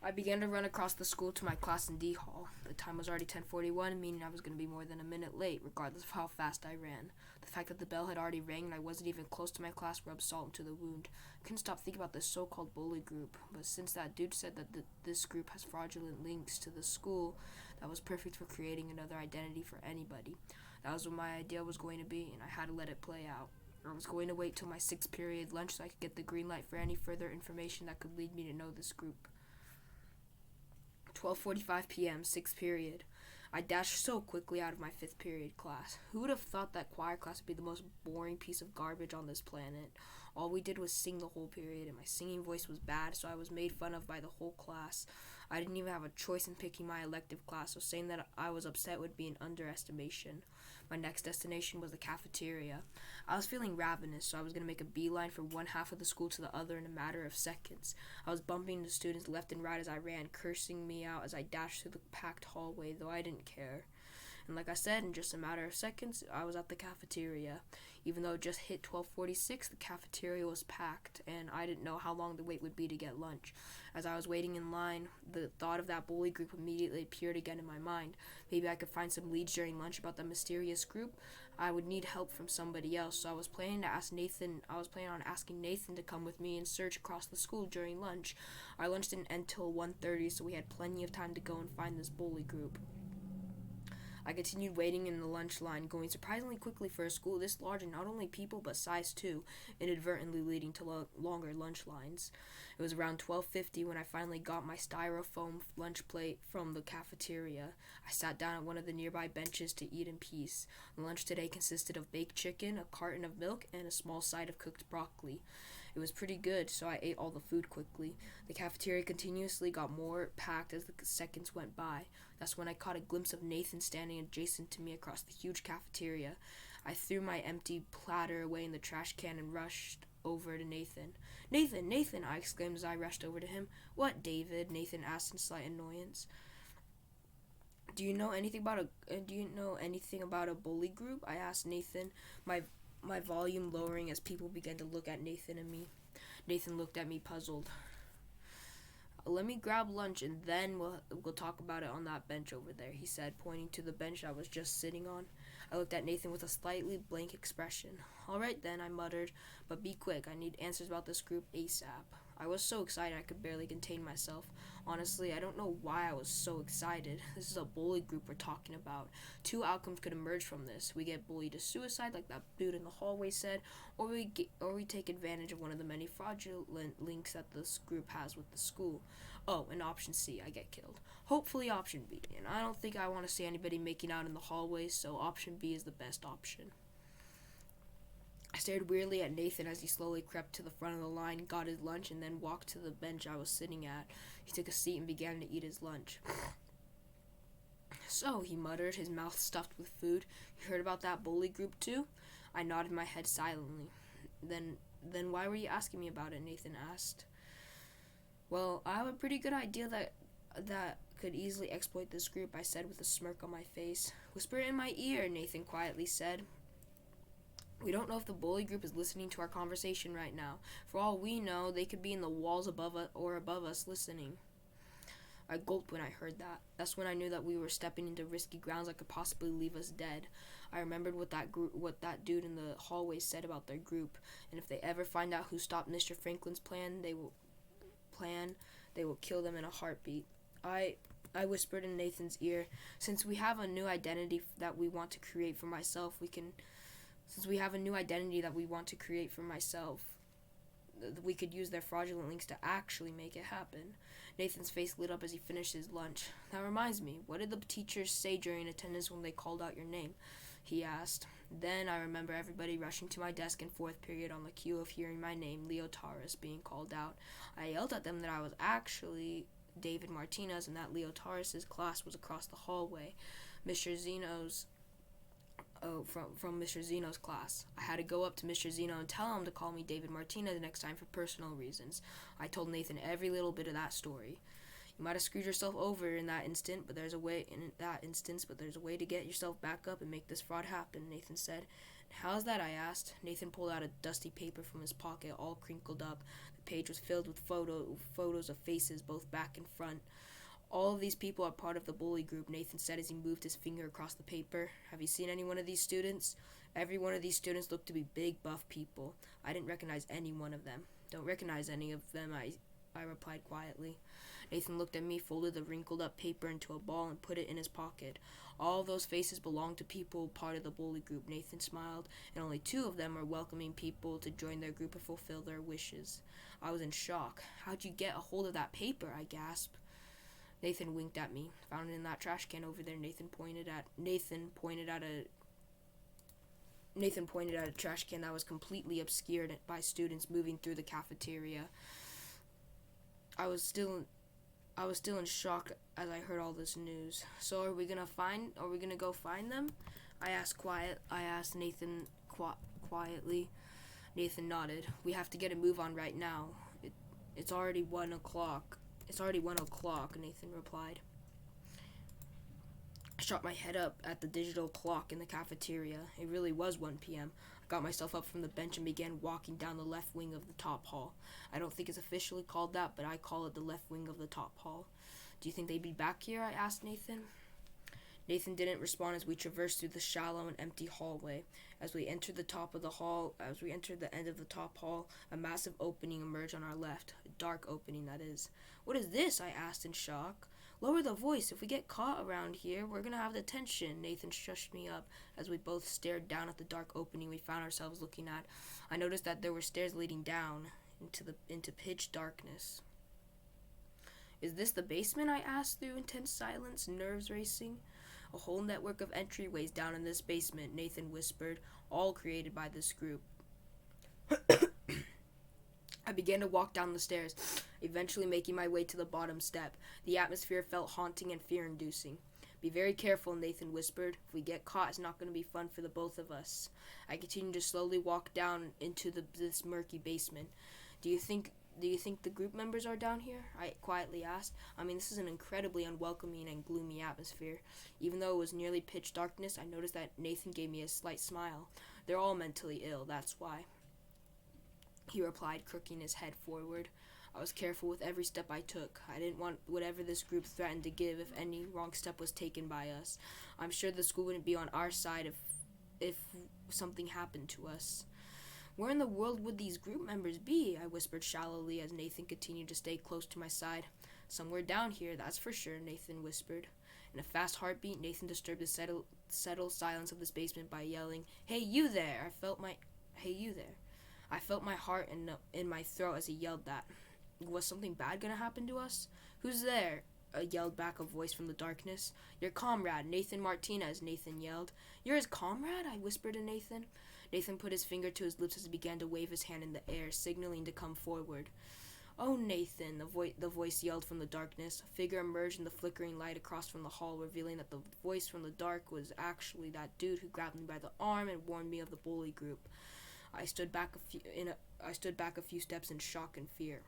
I began to run across the school to my class in D Hall. The time was already 10:41, meaning I was going to be more than a minute late, regardless of how fast I ran. The fact that the bell had already rang and I wasn't even close to my class rubbed salt into the wound. I couldn't stop thinking about this so-called bully group, but since that dude said that this group has fraudulent links to the school, that was perfect for creating another identity for anybody. That was what my idea was going to be, and I had to let it play out. I was going to wait till my 6th period lunch so I could get the green light for any further information that could lead me to know this group. 12:45 p.m., 6th period. I dashed so quickly out of my 5th period class. Who would have thought that choir class would be the most boring piece of garbage on this planet? All we did was sing the whole period, and my singing voice was bad, so I was made fun of by the whole class. I didn't even have a choice in picking my elective class, so saying that I was upset would be an underestimation. My next destination was the cafeteria. I was feeling ravenous, so I was going to make a beeline from one half of the school to the other in a matter of seconds. I was bumping into students left and right as I ran, cursing me out as I dashed through the packed hallway, though I didn't care. And like I said, in just a matter of seconds, I was at the cafeteria. Even though it just hit 12:46, the cafeteria was packed, and I didn't know how long the wait would be to get lunch. As I was waiting in line, the thought of that bully group immediately appeared again in my mind. Maybe I could find some leads during lunch about the mysterious group. I would need help from somebody else, so I was planning on asking Nathan to come with me and search across the school during lunch. Our lunch didn't end till 1:30, so we had plenty of time to go and find this bully group. I continued waiting in the lunch line, going surprisingly quickly for a school this large in not only people but size too, inadvertently leading to longer lunch lines. It was around 12:50 when I finally got my styrofoam lunch plate from the cafeteria. I sat down at one of the nearby benches to eat in peace. The lunch today consisted of baked chicken, a carton of milk, and a small side of cooked broccoli. It was pretty good, so I ate all the food quickly. The cafeteria continuously got more packed as the seconds went by. That's when I caught a glimpse of Nathan standing adjacent to me across the huge cafeteria. I threw my empty platter away in the trash can and rushed over to Nathan. "Nathan, Nathan!" I exclaimed as I rushed over to him. "What, David?" Nathan asked in slight annoyance. Do you know anything about a bully group?" I asked Nathan, my volume lowering as people began to look at Nathan and me. Nathan looked at me puzzled. "Let me grab lunch and then we'll talk about it on that bench over there," he said, pointing to the bench I was just sitting on. I looked at Nathan with a slightly blank expression. "All right then," I muttered, "but be quick. I need answers about this group ASAP." I was so excited I could barely contain myself. Honestly, I don't know why I was so excited. This is a bully group we're talking about. Two outcomes could emerge from this. We get bullied to suicide, like that dude in the hallway said, or we take advantage of one of the many fraudulent links that this group has with the school. Oh, and option C, I get killed. Hopefully option B, and I don't think I want to see anybody making out in the hallways, so option B is the best option. I stared weirdly at Nathan as he slowly crept to the front of the line, got his lunch, and then walked to the bench I was sitting at. He took a seat and began to eat his lunch. "So," he muttered, his mouth stuffed with food, "you heard about that bully group too?" I nodded my head silently. Then why were you asking me about it?" Nathan asked. "Well, I have a pretty good idea that could easily exploit this group," I said with a smirk on my face. "Whisper it in my ear," Nathan quietly said. "We don't know if the bully group is listening to our conversation right now. For all we know, they could be in the walls above us listening." I gulped when I heard that. That's when I knew that we were stepping into risky grounds that could possibly leave us dead. I remembered what that dude in the hallway said about their group, and if they ever find out who stopped Mr. Franklin's plan, they will kill them in a heartbeat. I whispered in Nathan's ear, "Since we have a new identity that we want to create for myself, we could use their fraudulent links to actually make it happen." Nathan's face lit up as he finished his lunch. "That reminds me, what did the teachers say during attendance when they called out your name?" he asked. Then I remember everybody rushing to my desk in 4th period on the cue of hearing my name, Leotaris, being called out. I yelled at them that I was actually David Martinez and that Leotaris' class was across the hallway, from Mr. Zeno's class. I had to go up to Mr. Zeno and tell him to call me David Martinez next time for personal reasons. I told Nathan every little bit of that story. "You might have screwed yourself over in that instance, but there's a way to get yourself back up and make this fraud happen," Nathan said. "How's that?" I asked. Nathan pulled out a dusty paper from his pocket, all crinkled up. The page was filled with photos of faces, both back and front. All of these people are part of the bully group, Nathan said as he moved his finger across the paper. Have you seen any one of these students? Every one of these students looked to be big, buff people. I didn't recognize any one of them. Don't recognize any of them, I replied quietly. Nathan looked at me, folded the wrinkled up paper into a ball, and put it in his pocket. All those faces belong to people part of the bully group, Nathan smiled, and only 2 of them are welcoming people to join their group and fulfill their wishes. I was in shock. How'd you get a hold of that paper? I gasped. Nathan winked at me. Found it in that trash can over there. Nathan pointed at a trash can that was completely obscured by students moving through the cafeteria. I was still in shock as I heard all this news. So are we gonna go find them? I asked Nathan quietly. Nathan nodded. We have to get a move on right now. It's already 1 o'clock. Nathan replied. I shot my head up at the digital clock in the cafeteria. It really was 1 p.m. I got myself up from the bench and began walking down the left wing of the top hall. I don't think it's officially called that, but I call it the left wing of the top hall. Do you think they'd be back here? I asked Nathan. Nathan didn't respond as we traversed through the shallow and empty hallway. As we entered the end of the top hall, a massive opening emerged on our left. A dark opening, that is. What is this? I asked in shock. Lower the voice. If we get caught around here, we're gonna have detention. Nathan shushed me up as we both stared down at the dark opening we found ourselves looking at. I noticed that there were stairs leading down into pitch darkness. Is this the basement? I asked through intense silence, nerves racing. A whole network of entryways down in this basement, Nathan whispered, all created by this group. I began to walk down the stairs, eventually making my way to the bottom step. The atmosphere felt haunting and fear-inducing. Be very careful, Nathan whispered. If we get caught, it's not going to be fun for the both of us. I continued to slowly walk down into this murky basement. Do you think the group members are down here? I quietly asked. I mean, this is an incredibly unwelcoming and gloomy atmosphere. Even though it was nearly pitch darkness, I noticed that Nathan gave me a slight smile. They're all mentally ill, that's why, he replied, crooking his head forward. I was careful with every step I took. I didn't want whatever this group threatened to give if any wrong step was taken by us. I'm sure the school wouldn't be on our side if something happened to us. Where in the world would these group members be? I whispered shallowly as Nathan continued to stay close to my side. Somewhere down here, that's for sure, Nathan whispered. In a fast heartbeat, Nathan disturbed the settled silence of this basement by yelling, Hey, you there! I felt my heart in my throat as he yelled that. Was something bad gonna happen to us? Who's there? Yelled back a voice from the darkness. Your comrade, Nathan Martinez, Nathan yelled. You're his comrade? I whispered to Nathan. Nathan put his finger to his lips as he began to wave his hand in the air, signaling to come forward. Oh, Nathan, the voice yelled from the darkness. A figure emerged in the flickering light across from the hall, revealing that the voice from the dark was actually that dude who grabbed me by the arm and warned me of the bully group. I stood back a few steps in shock and fear.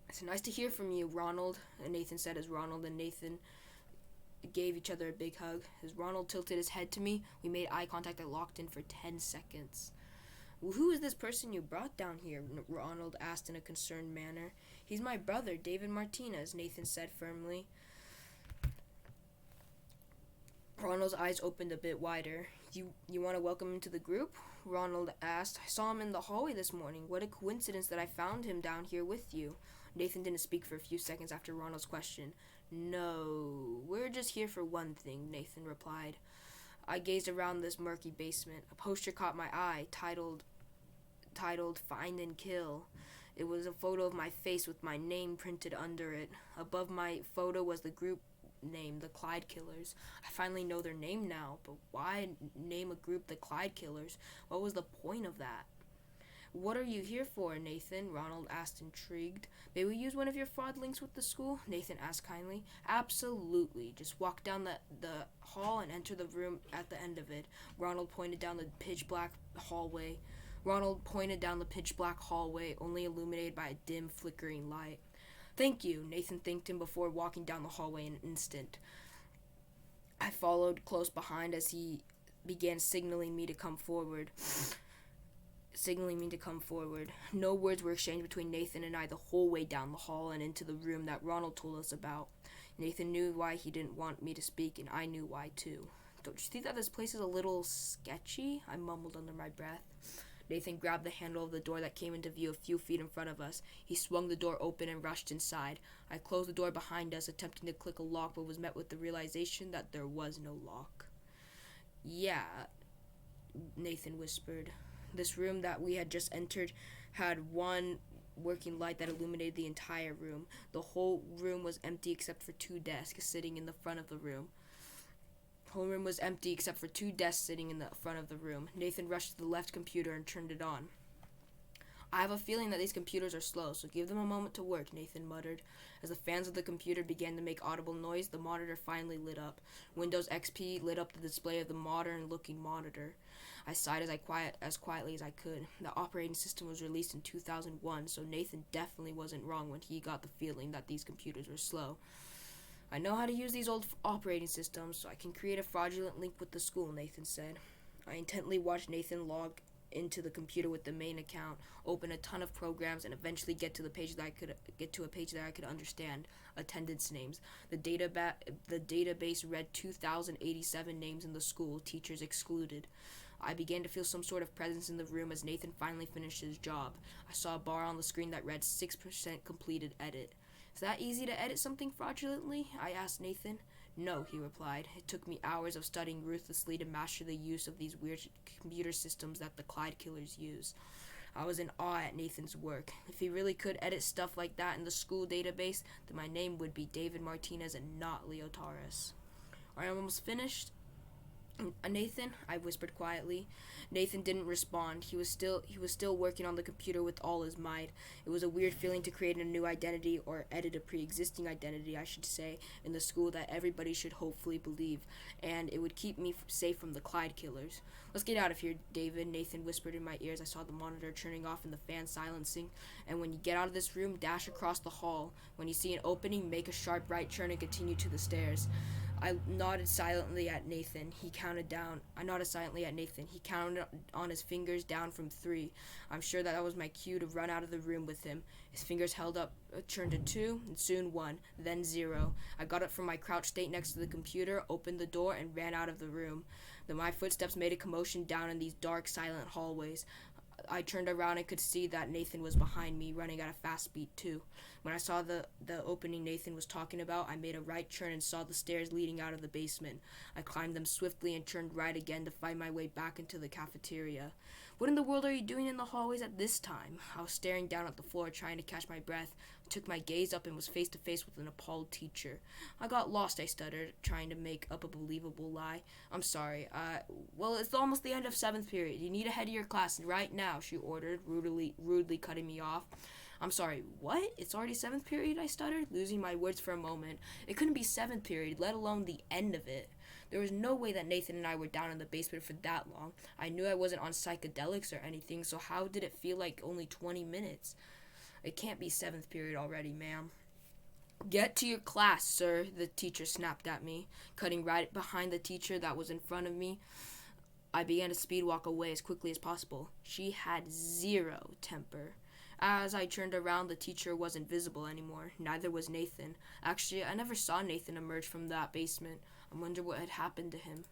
It's nice to hear from you, Ronald, and Nathan said as Ronald and Nathan gave each other a big hug. As Ronald tilted his head to me, we made eye contact that locked in for 10 seconds. Well, who is this person you brought down here? Ronald asked in a concerned manner. He's my brother, David Martinez, Nathan said firmly. Ronald's eyes opened a bit wider. You want to welcome him to the group? Ronald asked. I saw him in the hallway this morning. What a coincidence that I found him down here with you. Nathan didn't speak for a few seconds after Ronald's question. No, we're just here for one thing, Nathan replied. I gazed around this murky basement. A poster caught my eye, titled Find and Kill. It was a photo of my face with my name printed under it. Above my photo was the group name, the Clyde Killers. I finally know their name now, but why name a group the Clyde Killers? What was the point of that? What are you here for, Nathan? Ronald asked, intrigued. May we use one of your fraud links with the school? Nathan asked kindly. Absolutely. Just walk down the hall and enter the room at the end of it. Ronald pointed down the pitch black hallway, only illuminated by a dim, flickering light. Thank you, Nathan thanked him before walking down the hallway in an instant. I followed close behind as he began signaling me to come forward. signaling me to come forward. No words were exchanged between Nathan and I the whole way down the hall and into the room that Ronald told us about. Nathan knew why he didn't want me to speak, and I knew why too. "Don't you think that this place is a little sketchy?" I mumbled under my breath. Nathan grabbed the handle of the door that came into view a few feet in front of us. He swung the door open and rushed inside. I closed the door behind us, attempting to click a lock, but was met with the realization that there was no lock. "Yeah," Nathan whispered. This room that we had just entered had one working light that illuminated the entire room. The whole room was empty except for two desks sitting in the front of the room. Nathan rushed to the left computer and turned it on. "I have a feeling that these computers are slow, so give them a moment to work," Nathan muttered. As the fans of the computer began to make audible noise, the monitor finally lit up. Windows XP lit up the display of the modern-looking monitor. I sighed as quietly as I could. The operating system was released in 2001, so Nathan definitely wasn't wrong when he got the feeling that these computers were slow. "I know how to use these old operating systems, so I can create a fraudulent link with the school," Nathan said. I intently watched Nathan log into the computer with the main account, open a ton of programs, and eventually get to a page that I could understand. Attendance names. The database read 2,087 names in the school, teachers excluded. I began to feel some sort of presence in the room as Nathan finally finished his job. I saw a bar on the screen that read 6% completed edit. "Is that easy to edit something fraudulently?" I asked Nathan. "No," he replied. "It took me hours of studying ruthlessly to master the use of these weird computer systems that the Clyde killers use." I was in awe at Nathan's work. If he really could edit stuff like that in the school database, then my name would be David Martinez and not Leo Torres. "Are you almost finished, Nathan?" I whispered quietly. Nathan didn't respond. He was still working on the computer with all his might. It was a weird feeling to create a new identity, or edit a pre-existing identity, I should say, in the school that everybody should hopefully believe, and it would keep me safe from the Clyde killers. "Let's get out of here, David," Nathan whispered in my ears. I saw the monitor turning off and the fan silencing. "And when you get out of this room, dash across the hall. When you see an opening, make a sharp right turn and continue to the stairs." I nodded silently at Nathan. He counted on his fingers down from 3. I'm sure that was my cue to run out of the room with him. His fingers held up, turned to 2, and soon 1, then 0. I got up from my crouched state next to the computer, opened the door, and ran out of the room. Then my footsteps made a commotion down in these dark, silent hallways. I turned around and could see that Nathan was behind me, running at a fast speed too. When I saw the opening Nathan was talking about, I made a right turn and saw the stairs leading out of the basement. I climbed them swiftly and turned right again to find my way back into the cafeteria. "What in the world are you doing in the hallways at this time?" I was staring down at the floor, trying to catch my breath. I took my gaze up and was face to face with an appalled teacher. "I got lost," I stuttered, trying to make up a believable lie. "I'm sorry. Well, it's almost the end of 7th period. You need to head to your class right now," she ordered, rudely cutting me off. "I'm sorry, what? It's already 7th period?" I stuttered, losing my words for a moment. It couldn't be 7th period, let alone the end of it. There was no way that Nathan and I were down in the basement for that long. I knew I wasn't on psychedelics or anything, so how did it feel like only 20 minutes? "It can't be 7th period already, ma'am." "Get to your class, sir," the teacher snapped at me, cutting right behind the teacher that was in front of me. I began to speed walk away as quickly as possible. She had 0 temper. As I turned around, the teacher wasn't visible anymore. Neither was Nathan. Actually, I never saw Nathan emerge from that basement. I wonder what had happened to him.